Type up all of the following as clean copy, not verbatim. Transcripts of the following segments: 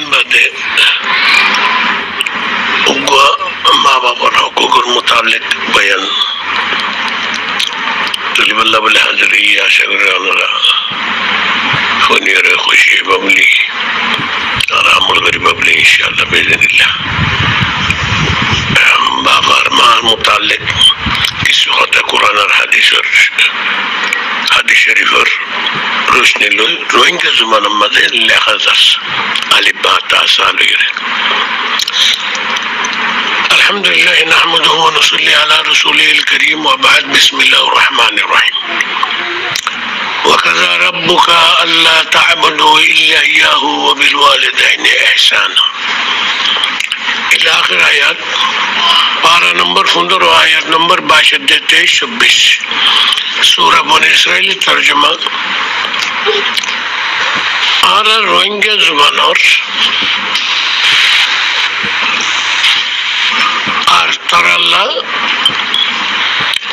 দিন বাদে মা বাবার হকুকের মোতাবেক বয়ান তুলিবাল্লাহ বলে হাজির আশা করি আমরা ফোনিয়ারে খুশি বাবলি আর আমল করি বাবলি ইনশাআল্লাহ বেজনিল্লাহ বাবার মার মোতাবেক কিছু কথা কোরআন আর হাদিস শরীফের রোশনি লই রোহিঙ্গা জমানার মাঝে লেখা যাচ্ছে আলিফ বা তা সালুইরে الحمد لله نحمده ونصلي على رسوله الكريم وبعد بسم الله الرحمن الرحيم وكذا ربك ألا تعبدوا إلا إياه وبالوالدين إحسانا إلى آخر آيات پارا نمبر 15 آیت نمبر 22-26 سورہ بنی اسرائیل ترجمہ আর রোহিঙ্গা জমানোর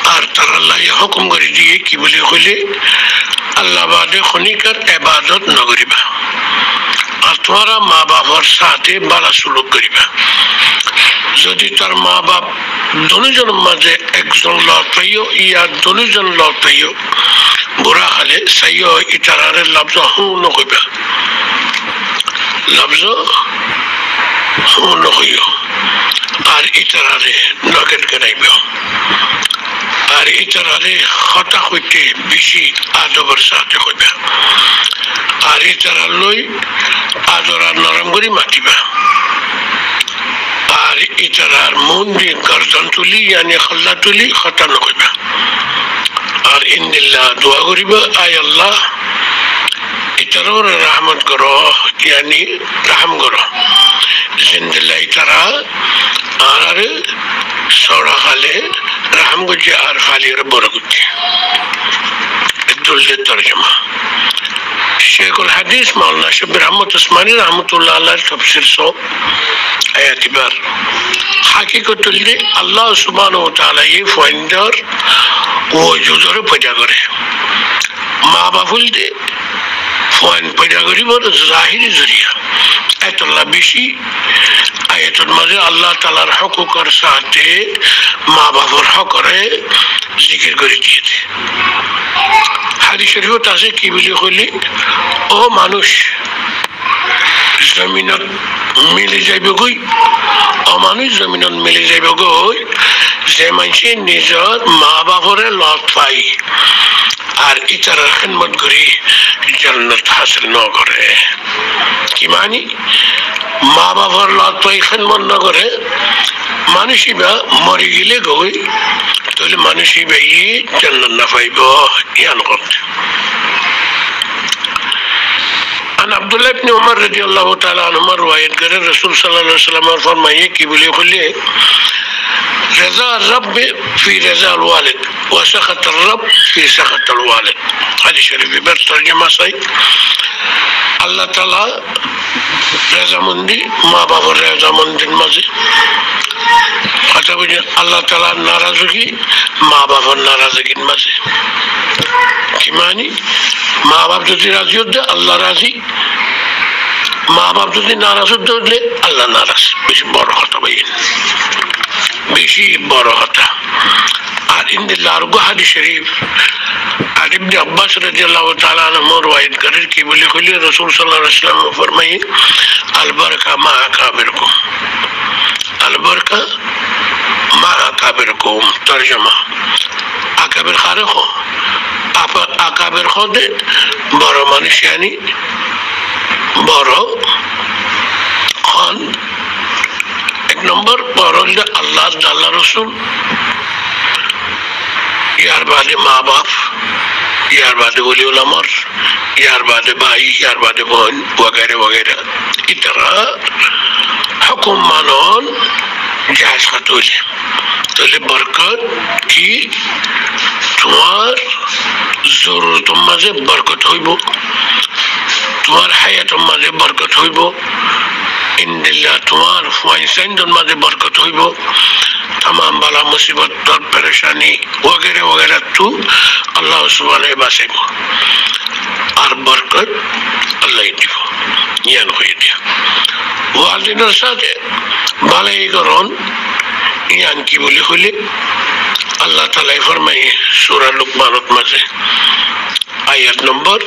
আর তারাল্লাহ হুকুম করে দিয়ে কি বলে কইলে আল্লাহ বাদে খনিকার ইবাদত নগরিবা আর তোমারা মা বাবার সাথে ভালো সুলুক করিবা যদি তার মা বাপ দুজনের মাঝে একজন লড়াইও ইয়া দুজন লড়াইও বুড়া হলে সাইও ইতারারে লফজ হু নকইবা লফজ হু নকইও আর ইতারারে নগদ করাইব আর ইতারারে কথা হইতে বেশি আদবের সাথে হইবা আর ইতারার লই আদর আর নরম করে মাতিবা আর ইতারার মন দিয়ে গর্জন তুলি ইয়ানি খল্লা তুলি কথা নকইবা আর ইন্দিল্লাহ দোয়া করিবা আয় আল্লাহ ইতারার রহমত করো ইয়ানি রহম করো জিন্দিল্লাহ ইতারা আর সরা খালে রহম গুজি আর খালির বরকতি দুলজে তরজমা শেখুল হাদিস মাওলানা শব্বির আহমদ উসমানী রহমতুল্লাহ আল্লাহ তাফসীর সো আয়াতিবার হাকিকতুল দি আল্লাহ সুবহানাহু ওয়া তাআলা এই ফাইন্ডার ও জুজরে পয়দা করে মা বাবুল দি ফাইন পয়দা করিবার জাহিরি জরিয়া এতলা বেশি আয়াতুল মাঝে আল্লাহ তাআলার হুকুকের সাথে মা বাবার হকরে জিকির করে দিয়েছে হাদিস শরীফত আছে কি বলি কইলি ও মানুষ জমিনত মিলে যাইবে গই ও মানুষ জমিনত মিলে যাইবে গই যে মানুষে নিজের মা বাপরে লত পাই আর ইতারার খিদমত করি জান্নাত হাসিল ন করে কি মানি মা বাবার লত পাই খিদমত ন করে মানুষই বা মরে গেলে গই তাহলে মানুষই বা জান্নাত না পাইব ইয়ান করতে عن عبد الله بن عمر رضي الله تعالى عنهما روايت کرے رسول صلی اللہ علیہ وسلم فرمائے کہ بولے کھلے رضا الرب في رضا الوالد وسخط الرب في سخط الوالد حدیث شریف میں ترجمہ صحیح اللہ تعالی رضامندی ماں باپ رضامندی مزے কথা বুঝে আল্লাহ তাআলা নারাজগি মা বাবার নারাজগি মাঝে কি মানে মা বাপ যদি রাজি হতে আল্লাহ রাজি মা বাপ যদি নারাজ হতে আল্লাহ নারাজ বেশি বড় কথা ভাই বেশি বড় কথা আর ইন্দিল্লাহ আর হাদিস শরীফ আর ইবনে আব্বাস রাদিয়াল্লাহু তাআলা আনহু রওয়ায়াত করেন কি বলে কইলে রাসূল সাল্লাল্লাহু আলাইহি ওয়াসাল্লাম ফরমায়ে আল বারাকা মা আকাবিরকুম আল বারাকা মা আকাবিরকুম তরজমা আকাবির খারেখো আকাবির খোদে বড় মানুষ yani বড় খন এক নম্বর বড় হলো আল্লাহ রসুল ইয়ার বাদে মা বাপ ইয়ার বাদে ওলি উলামার ইয়ার বাদে ভাই ইয়ার বাদে বোন वगैरह वगैरह इतना हुकुम मानन জায়েজ খাতুলে তাহলে বরকত কি তোমার জরুরতের মাঝে বরকত হইব তোমার হায়াতের মাঝে বরকত হইব ইনদিল্লাহ তোমার ফাইসাইন্দের মাঝে বরকত হইব तमाम बाला मुसीबत और परेशानी वगैरह वगैरह तू अल्लाह सुब्हानाहु बासिबो और बरकत अल्लाह दिबो ইয়ান হয়ে দিয়া ওয়ালিদের সাথে বালাই করন ইয়ান কি বলি হইলে আল্লাহ তাআলা ফরমায় সূরা লুকমানত মাঝে আয়াত নম্বর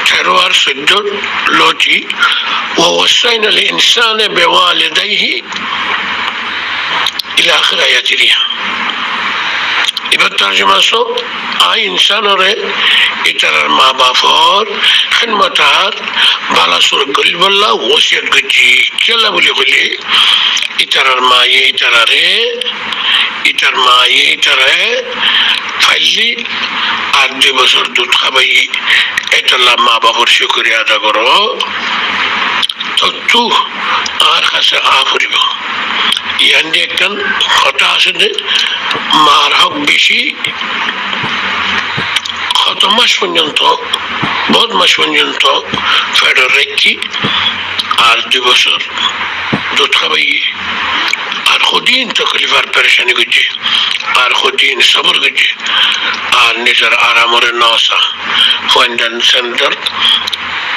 13 আর 14 লোটি ووصينا الإنسان بوالديه إلى آخر آيات ريها এবার তরজমা সো আই ইনসানরে ইতার মা বাপর খিদমতার বালা সুর গলবল্লা ওসিয়ত গজি কেলা বলি বলি ইতার মা ইতারে ইতার মা ইতারে ফাইলি আর 2 বছর দুধ খাবাই এটালা মা বাপর শুকরিয়া আদা করো তো তু আর কাছে আফরিব ইয়ান্ডি একখান কথা আছে যে মার হক বেশি কত মাস পর্যন্ত বহুত মাস পর্যন্ত ফেডার রেখি আর 2 বছর দুধ খাবাই আর খুদিন তকলিফ আর পেরেশানি করছে আর খুদিন সবর করছে আর নিজের আরামরে নসা ফাইন্ডান সেন্টার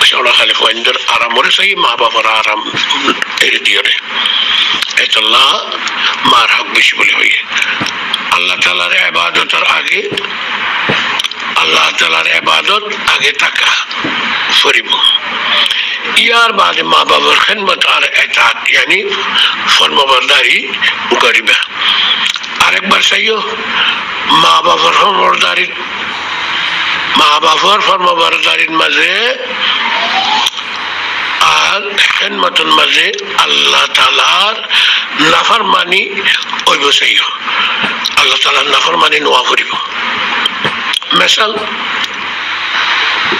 সেটা খালি ফাইন্ডার আরামরে সেই মা বাবার আরাম এড়ে দিয়ে রে এটাল্লাহ মার হক বেশি বলে হই আল্লাহ তাআলার ইবাদতের আগে আল্লাহ তাআলার ইবাদত আগে টাকা ফরিব ইয়ার বাদে মা বাবার খিদমত আর ইতাআত यानी ফরমাবরদারি করিবে আরেকবার চাইও মা বাবার ফরমাবরদারির মাঝে আর খিদমতের মাঝে আল্লাহ তাআলার নাফরমানি ওই বসাইও আল্লাহ তাআলার নাফরমানি নোয়া করিব মিসাল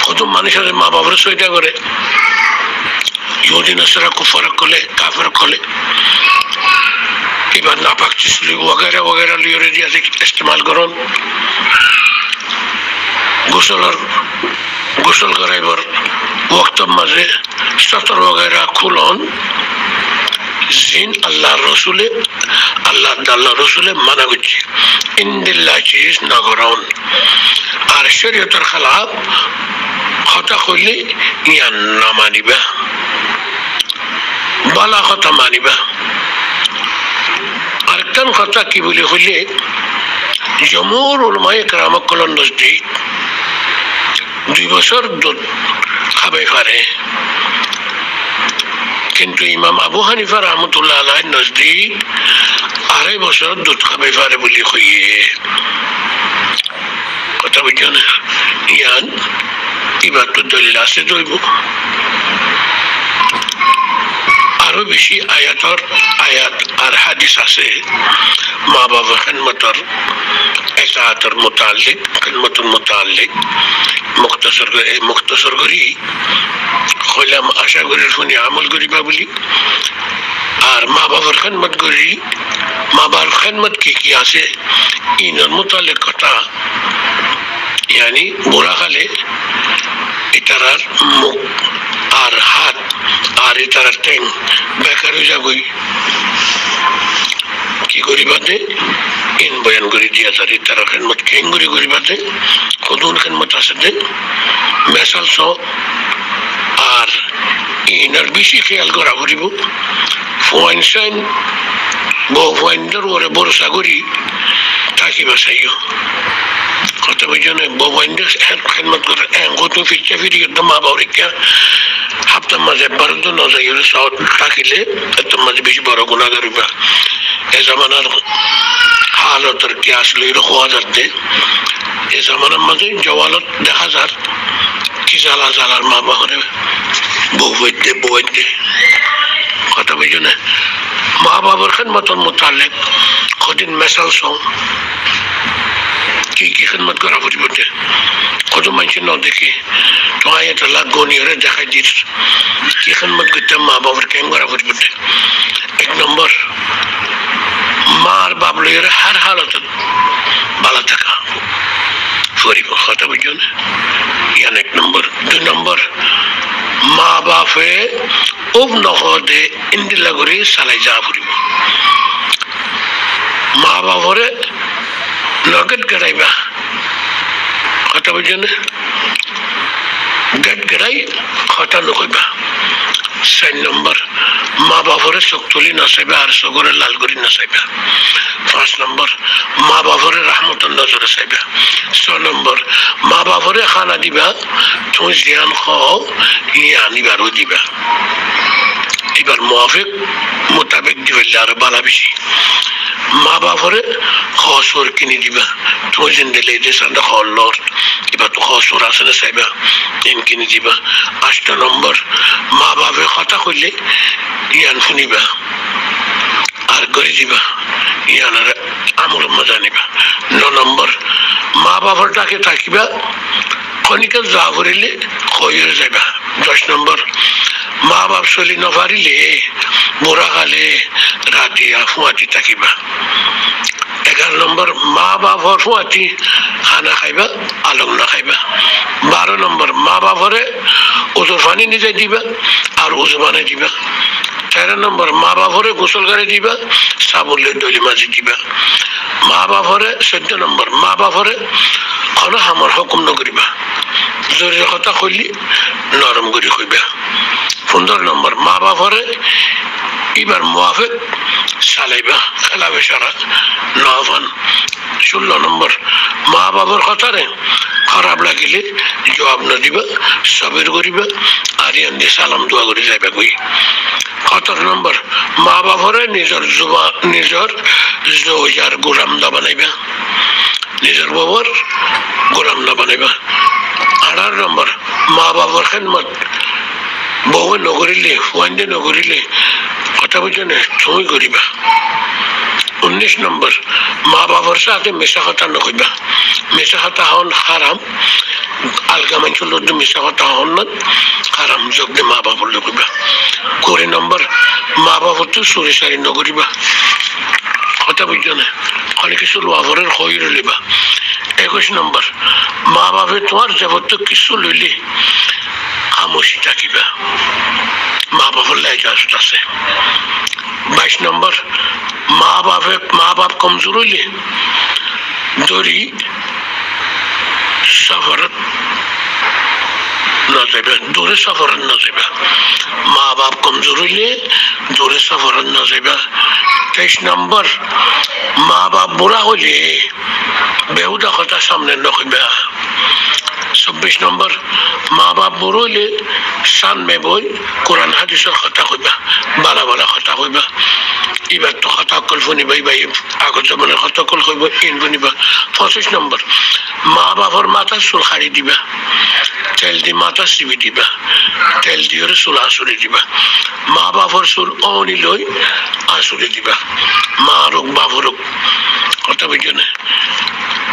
কত মানুষের মা বাবার সইটা করে ইহুদি নাসারা কুফার করলে কাফের করলে এবার নাপাক চিসলি वगैरह वगैरह লিয়ে দিয়া ইস্তেমাল করুন গোসল করাইবার ওয়াক্তের মাঝে সতর वगैरह খুলন জিন আল্লাহর রসুলে মানা করছে ইন্দিল্লাহ চিজ না করুন আর শরীয়তের খেলাফ কথা কইলে ইয়ান না মানিবা বালা কথা মানিবা আর কেন কথা কি বলে হইলে জমহুর উলামায়ে কেরামকল নজদিক 2 বছর দুধ খাবে পারে কিন্তু ইমাম আবু হানিফা রাহমাতুল্লাহ আলাইহির নজদিক 2.5 বছর দুধ খাবে পারে বলি কইয়ে কথা বুঝছেন ইয়ান ইবাদত দলিল আছে দইব আরো বেশি আয়াত আর হাদিস আছে মা বাবা খিদমতের ইতাআতের মুতাল্লিক খিদমতের মুতাল্লিক মুখতাসর করি হইলাম আশা করি শুনি আমল করিবা বলি আর মা বাবার খিদমত করি মা বাবার খিদমত কি আছে ইনার মুতাল্লিক কথা यानी বুড়া কালে ইতারার মুখ আর হাত আর ইতারার ঠ্যাং বেকার হয়ে যাবই কি করিবাতে ইন বয়ান করে দিয়া তার ইতারা খিদমত কেঙ্গুরি করিবাতে কদুন খিদমত আছে দে মেসাল সো আর ইনার বেশি খেয়াল করা করিব ফোয়াইনসাইন বহু ফোয়াইনদের ওরে ভরসা করি থাকিবা চাইও কথা বুঝনে বওয়াইন্ডস খিদমত করে গত ফিচ্চা ফিরি তো মা বাউরিকা হাফতা মাঝে বারদ নজাইর সাউথ থাকিলে এত মাঝে বেশি বড় গুনাহগার হইবা এই জামানার হালতের কি আসলে হওয়া যাচ্ছে এই জামানার মাঝে জওয়ালত দেখা যায় কি জালার মা বাবারে বউইতে কথা বুঝনে মা বাবার খিদমতের মুতাল্লিক কদিন মেসাল সং কি খিদমত করা পরিবর্তে কত মানুষ ন দেখি তো আয়াত আল্লাহ গনিয়রে দেখাই দিস কি খিদমত করতে মা বাবার কেন করা পরিবর্তে 1 নম্বর মার বাপ লইয়ের হার হালত ভালো থাকা পরিব কথা বুঝুন ইয়ান 1 নম্বর 2 নম্বর মা বাপে উব নহদে ইন্দিলা করে চালাই যা পরিব মা বাপরে নগদ গড়াইবা কথা বুঝুন গেট গেড়াই কথা নকইবা 4 নম্বর মা বাপরে চকতলি নাচাইবা আর চগরে লাল কৰি নাচাইবা 5 নম্বর মা বাপরে রহমতের নজরে চাইবা 6 নম্বর মা বাপরে খানা দিবা তুমি জিয়ান খাও ইয়ে আনিবারও দিবা এবার মুআফিক মোতাবেক দিবে আর বালা বেশি মা বাপরে খসর কিনে দিবা তুমি জিন্দলে যে সান্দা খল্লর এবার তো খসর আছে না চাইবা এন কিনে দিবা 8 নম্বর মা বাপে কথা কইলে ইয়ান শুনিবা আর করে দিবা ইয়ানার আমল মজা নিবা 9 নম্বর মা বাবার ডাকে থাকিবা খনিকা যা করিলে খইরে যাইবা 10 নম্বর মা বাপ চলি নপারিলে বুড়া কালে রাতি ফুয়াতি থাকিবা 11 নম্বর মা বাপর ফুয়াতি খানা খাইবা আলম না খাইবা 12 নম্বর মা বাপরে ওজোর পানি নিজে দিবা আর ওজো বানাই দিবা 13 নম্বর মা বাপরে গোসল করে দিবা সাবুলের দলি মাঝে দিবা মা বাপরে 14 নম্বর মা বাপরে খানা আমার হুকুম নকরিবা জোরে কথা কইলি নরম করে কইবা 15 নম্বর মা বাপরে এবার মুআফিক চালাইবা খেলা বেচারা নফান 16 নম্বর মা বাবার কথারে খারাপ লাগিলে জবাব না দিবা সবের করিবা আর ইয়ান সালাম দোয়া করে যাইবা কই 17 নম্বর মা বাপরে নিজের জোজার গোলাম না বানাইবা নিজের বাবার গোলাম না বানাইবা 18 নম্বর মা বাবার খেদমত বউ নগরিলে ওয়ান্ডে নগরিলে কথা বুঝে না তুমি করিবা 19 নম্বর মা বাবার সাথে মিশা কথা নকইবা মিশা কথা হন হারাম আলগা মানুষের লোক মিশা কথা হন না হারাম যোগ দিয়ে মা বাবার নকইবা 20 নম্বর মা বাবার তো সুরে সারি নগরিবা কথা বুঝে না অনেক কিছু লোয়াভরের হয়ে রইবা 21 নম্বর মা বাপে তোমার যাবতীয় কিছু লইলে খামোশি থাকিবা মা বাবার লাইজাজত আছে 22 নম্বর মা বাপ কমজোর হইলে দড়ি সফরত না যাইবা দূরে সফরত না যাইবা মা বাপ কমজোর হইলে দূরে সফরত না যাইবা 23 নম্বর মা বাপ বুড়া হইলে বেহুদা কথা সামনে নকইবা 26 নম্বর মা বাপ বুড়ো হইলে সামনে বই কোরআন হাদিসের কথা কইবা বালা বালা কথা কইবা এবার তো কথা কল শুনিবা ভাই আগত জমানের কথা কল কইব ইন শুনিবা 25 নম্বর মা বাপর মাথা চুল খাড়ি দিবা তেল দি মাথা চিবি দিবা তেল দিয়ে চুল আঁচুরি দিবা মা বাপর চুল অনি লই আঁচুরি দিবা মা রোগ বাপরক কথা বুঝে না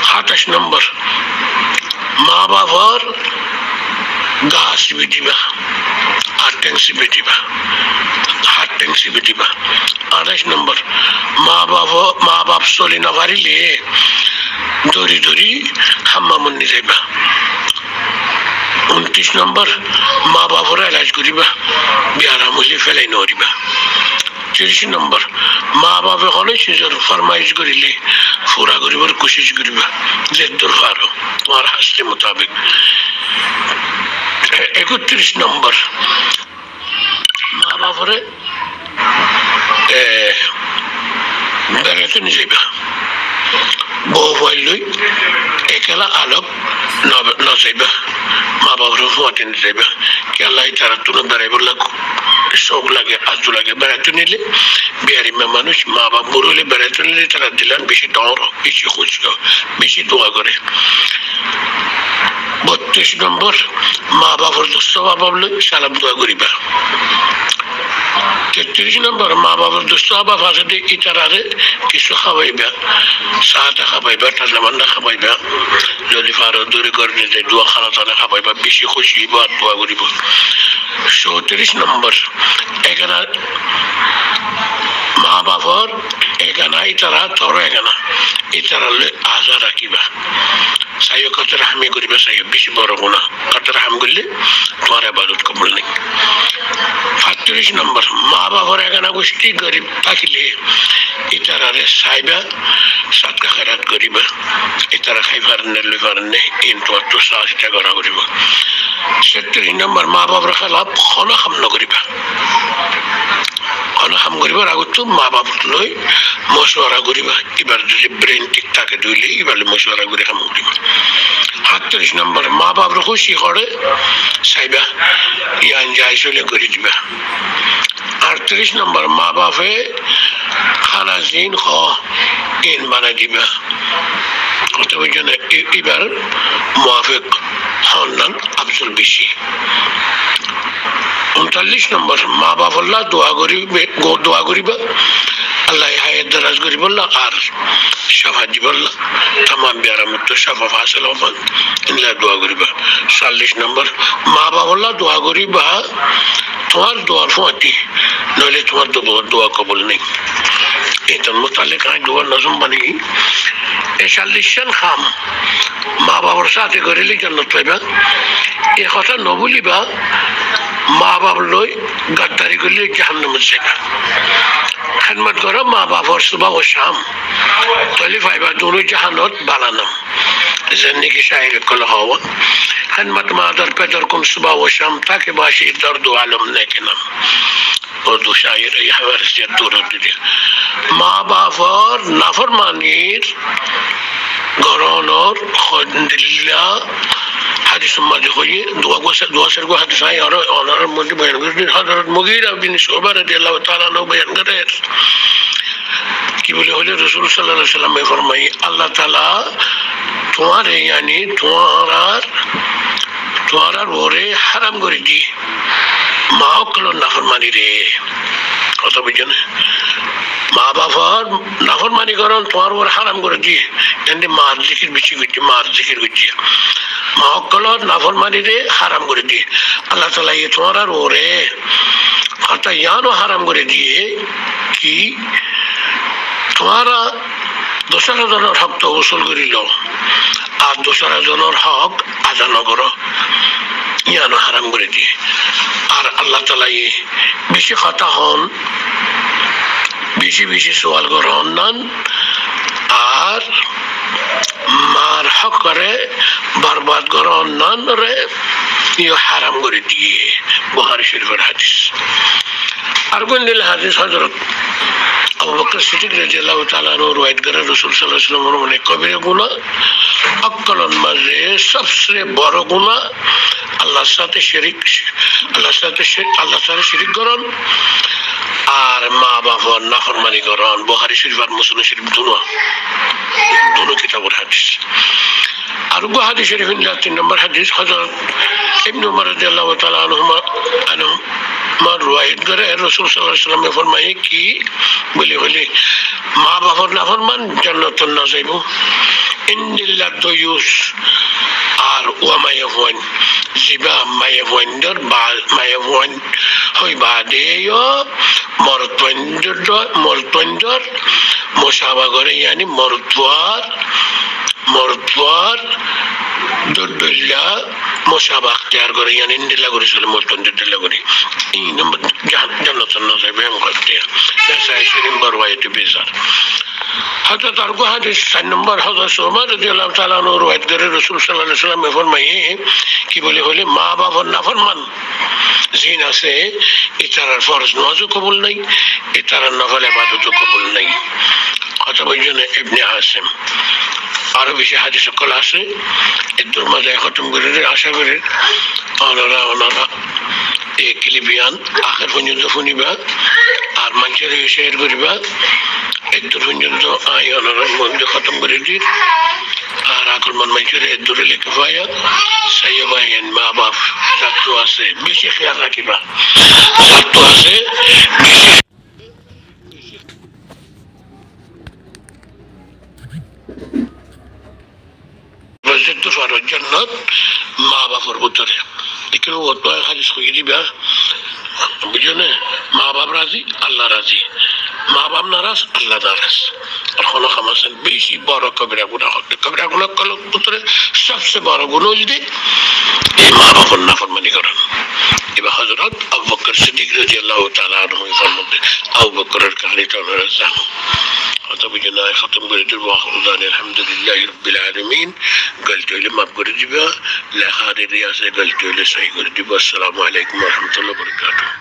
28 নম্বর মা বাবার গা চিবি দিবা হাত টেং চিবি দিবা হাত টেং চিবি দিবা 28 নম্বর মা বাপ চলি নপারিলে দড়ি দড়ি হাম্মামন নি যাইবা 29 নম্বর মা বাপর এলাজ করিবা বিয়ারা মুলি ফেলাই নরিবা 30 নম্বর মা বাপে হলে নিজের ফরমাইশ করিলে পুরা করিবার কোশিশ করিবা যে দরকার তোমার হাসতে মোতাবেক 31 নম্বর মা বাপরে বেড়াতে নিয়ে যাইবা বউ ভাই লই একলা আলপ না যাইবা মা বাবার ফুয়াতে নিয়ে যাইবা কেলাই তারা তুলে বেড়াইবার লাগো শোক লাগে আজু লাগে বেড়াতে নিলে বিহারি মানুষ মা বাপ বুড়ো হলে বেড়াতে নিলে তারা দিলেন বেশি ডর বেশি খুশি বেশি দোয়া করে 32 নম্বর মা বাবার দোস্ত বাবা সালাম দোয়া করিবা 33 নম্বর মা বাবার দোস্ত বাবা ফাঁসে ইতারারে কিছু খাওয়াইবা চাহটা খাওয়াইবা ঠান্ডা মান্ডা খাওয়াইবা যদি পারো দূরে করে নিতে দোয়া খানা টানা খাওয়াইবা বেশি খুশি হইব আর দোয়া করিব 34 নম্বর এখানে মা বাবার এখানে ইতারা তোর এখানে ইতারালে আজা রাখিবা সাইও কত রাহমি করিবা সাইও বেশি বড় গুণা কত রাহম করলে তোমার ইবাদত কবুল নেই 38 নম্বর মা বাবার এখানে গোষ্ঠী গরিব থাকিলে ইতারারে সাইবা সাদকা খেরাত করিবা ইতারা খাইবার নে লইবার নে কিন্তু অত সাহসটা করা করিবা 70 38 নম্বর মা বাবার খেলাফ খনা খাম নকরিবা খনা খাম করিবার আগত মা বাপ লৈ মশওয়ারা করিবা এবার যদি ব্রেন ঠিক থাকে দুইলে এবার মশওয়ারা করে খাম করিবা 38 নম্বর মা বাবার খুশি করে চাইবা ইয়ান যাই চলে করে দিবা 38 নম্বর মা বাপে খানা জিন খ ইন বানাই দিবা কত বুঝেন এবার মুআফিক হন্নান আফজল বেশি 39 নম্বর মা বাপ আল্লাহ দোয়া করিবা আল্লাহ হায়াত দারাজ করি বললা আর শাফা দিবল্লা তামাম বিয়ারামত শাফা হাসিল হবেন ইনলা দোয়া করিবা 40 নম্বর মা বাপ আল্লাহ দোয়া করিবা তোমার দোয়ার ফাঁটি নইলে তোমার দোয়া কবুল নেই এটার মোতালেক আই দোয়ার নজম বানি এই 40 খাম মা বাবার সাথে করিলে জান্নাত পাইবা এই কথা নবলিবা মা বাপ লই গাদ্দারি করলে জাহান্নামে যাবা খেদমত করো মা বাবার সুবহ ও শাম তাহলে পাইবা দুনো জাহানত বালানাম زندگی شاعر کل هوا خدمت مادر پدر کن صبح و شام تاکه باشی درد و علم نکنم اردو شاعر ای حوارسیت دورت دیده ما بافر نافرمانیر گرانور خودلله حدیث مادی خویی دعا سرگو حدیث های آنها مادی بیان کردید حضرت مغیره بن شعبه رضی الله تعالی عنہ بیان کرد কি বলে হলে রাসূল সাল্লাল্লাহু আলাইহি ওয়াসাল্লাম ফরমাই আল্লাহ তাআলা তোমারে यानी তোমার ওরে হারাম করে দি মা কল নাফরমানি রে কথা বুঝেন মা বাবার নাফরমানি করন তোমার ওরে হারাম করে দি এন্ড মা জিকির বেশি করছি মা জিকির করছি মা কল নাফরমানি রে হারাম করে দি আল্লাহ তাআলা এই তোমার ওরে কথা ইয়ানো হারাম করে দিয়ে কি তোমারা দোসরা জনের হক তো উসুল করিল আর দোসরা জনের হক আদা নগর ইয়ানো হারাম করে দিয়ে আর আল্লাহ তাআলা বেশি কথা হন বেশি বেশি সওয়াল গ্রহণ নান আর মার হক করে বরবাদ গ্রহণ নান রে ইয়ে হারাম করে দিয়ে বুখারী শরীফের হাদিস আর কোন দিল হাদিস হযরত আবু বকর সিদ্দিক রাদিয়াল্লাহু তাআলা আনহু রওয়ায়াত করে রাসূল সাল্লাল্লাহু আলাইহি ওয়াসাল্লাম মানে কবিরা গুনাহ আকলন মাঝে সবচেয়ে বড় গুনাহ আল্লাহর সাথে শিরক আল্লাহর সাথে শিরক করন আর মা বাবার নাফরমানি করন বুখারী শরীফ আর মুসলিম শরীফ দুনো কিতাবের হাদিস আর গো হাদিস শরীফের 3 নম্বর হাদিস হযরত ইবনে উমর রাদিয়াল্লাহু তাআলা আনহু মার রওয়ায়াত করে রাসূল সাল্লাল্লাহু আলাইহি ওয়াসাল্লাম ফরমায় কি বলি হলে মা বাবার নাফরমান জান্নাতুন না যাইব ইন্নিল্লাহ দুয়ুস আর ওয়া মায়াফওয়ান জিবা মায়াফওয়ানদের মায়াফওয়ান হই বাদেয় মরতওয়ানদের মুসাবা করে यानी মরতওয়ার দুল্লা মুসাবা اختیار করে यानी ইন্দিল্লাহ করে চলে মরতওয়ানদের দিল্লা করে এই নম্বর জান্নাতুন না যাইব এম করতে সাই শরীফ রওয়ায়াত বিজার حضرت ارگو حدیث 3 নম্বর হযরত ওমর রাদিয়াল্লাহু তাআলা আনহু রওয়ায়াত করে রাসূল সাল্লাল্লাহু আলাইহি ওয়াসাল্লাম ফরমায়ে কি বলে হলে মা বাবার নাফরমান জিন আছে ইতারার ফরজ নামাজও কবুল নাই ইতারার নফল ইবাদতও কবুল নাই কথা বলেন ইবনে আসিম আরো বেশি হাদিস কল আছে এর মধ্যে খতম করে আশা করি ওনারা এই ক্লিপিয়ান আখির পর্যন্ত শুনিবা আর মানুষের শেয়ার করিবা একদম পর্যন্ত আই ওনারা মধ্যে খতম করে দিন আর আকল মন মানুষের দূরে লিখে পায়া সাইবাইন মা বাপ সাথে আছে বেশি খেয়াল রাখিবা সাথে আছে বেশি বজেত ফারজ জান্নাত মা বাপের ভিতরে এখানে ওতো হাদিস কই দিবা বুঝনে মা বাপ রাজি আল্লাহ রাজি মা বাপ নারাজ আল্লাহ নারাজ আর কোনো খামাসেন বেশি বড় কবিরা গুনাহ হবে কবিরা গুনাহ কলক ভিতরে সবচেয়ে বড় গুনাহ যদি এই মা বাপের নাফরমানি করেন এবার হযরত আবু বকর সিদ্দিক রাদিয়াল্লাহু তাআলা আনহু ফরমাতে আবু বকরের কাহিনীটা আমরা জানো কথা বুঝে না খতম করে দিব আখরুদান আলহামদুলিল্লাহ রাব্বিল আলামিন গলতি হইলে মাফ করে দিবা লেখা দেরি আছে গলতি হইলে সহি করে দিব আসসালামু আলাইকুম ওয়া রাহমাতুল্লাহি ওয়া বারাকাতুহু